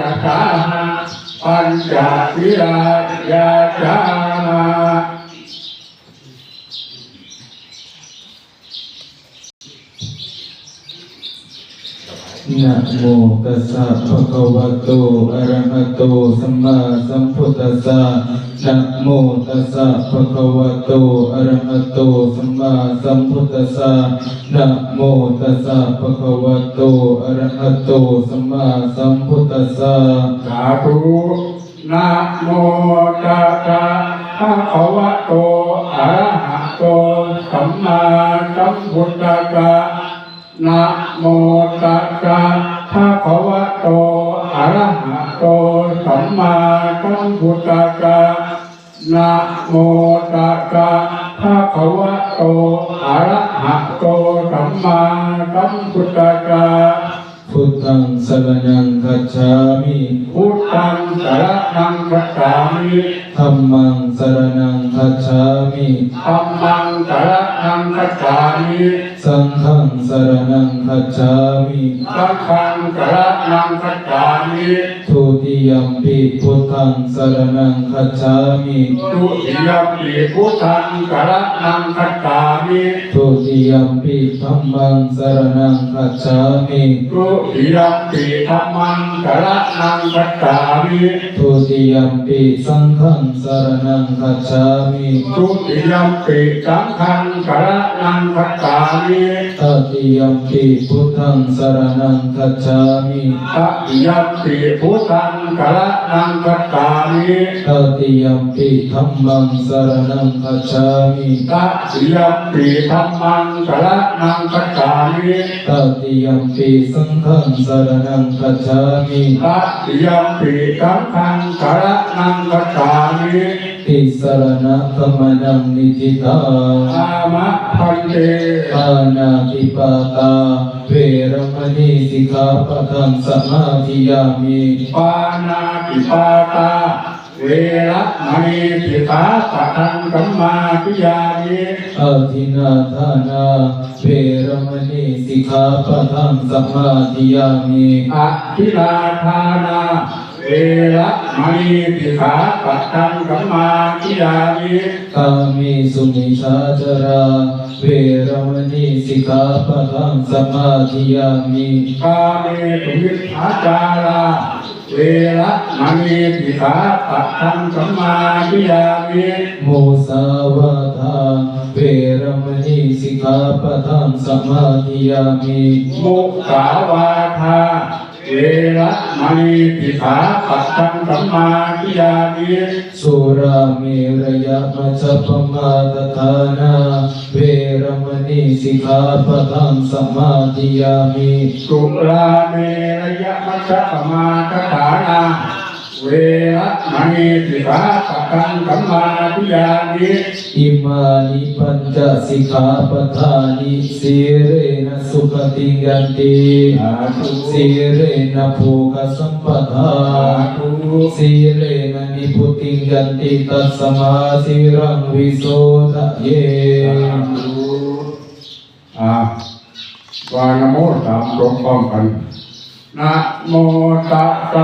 รัตถาปัญจศีลายาจามานะโมตัสสะภะคะวะโตอะระหะโตสัมมาสัมพุทธัสสะนะโมตัสสะภะคะวะโตอะระหะโตสัมมาสัมพุทธัสสะนะโมตัสสะภะคะวะโตอะระหะโตสัมมาสัมพุทธัสสะสาธุนะโมตัสสะภะคะวะโตอะระหะโตสัมมาสัมพุทธัสสะนะโมตัสสะภะคะวะโตอะระหะโตสัมมาสัมพุทธัสสะนะโมตัสสะภะคะวะโตอะระหะโตสัมมาสัมพุทธัสสะพุทธังสรณังคัจฉามิพุทธังสรณังคัจฉามิธัมมังสรณังคัจฉามิธัมมังสรณังคัจฉามิสังฆังสรณังคัจฉามิสังฆังสรณังคัจฉามิทุติยัมปิพุทธังสรณังคัจฉามิทุติยัมปิพุทธังสรณังคัจฉามิทุติยัมปิธัมมังสรณังคัจฉามิทุติยัมปิธัมมังสรณังคัจฉามิทุติยัมปิสังฆังสรณังคัจฉามิทุติยัมปิสังฆังสรณังคัจฉามิตติยัมปิพุทธังสรณังคัจฉามิตติยัมปิพุทธังสรณังคัจฉามิตติยัมปิธัมมังสรณังคัจฉามิตติยัมปิธัมมังสรณังคัจฉามิตติยัมปิสังฆังสรณังคัจฉามิตติยัมปิสังฆังสรณังคัจฉามิติสรณะธรรมนังนิทิตาอามะพันเตปานาติปาตาเวรมณีสิกขาปะทังสมาธิยามิปานาติปาตาเวระมณีสิกขาปะทังสัมมาทิฏฐิมิอาทินาทานาเวรมณีสิกขาปะทังสมาธิยามิอะทินาทานาเวระมณีสิกขาปะทังสัมมาทิฏฐิมิกามิสุมิชาจาราเวรมณีสิกขาปะทังสมาธิยามิกาเมสุมิชฌาจาราเวระมณีสิกขาปะทังสัมมาทิฏฐิมิมุสาวาทาเวรมณีสิกขาปะทังสมาธิยามิมุสาวาทาเวระมณีสิกขาปะทังสัมมาทิฏฐิมิสุราเมรยมัจจปมาทฐานาเวรมณีสิกขาปะทังสมาธิยามิสุราเมรยมัจจปมาทฐานาเวระมณีสิกขาปะทังสัมมาทิฏฐิมิอิมานิปัญจสิกขาปทานิสีเรนะสุขติยันติสีเรนะโภคสัมปทาสีเรนะนิพุติยันติตัสมาสีรังวิโสทะเยวานะโมตามพร้อมกันนะโมตัสสะ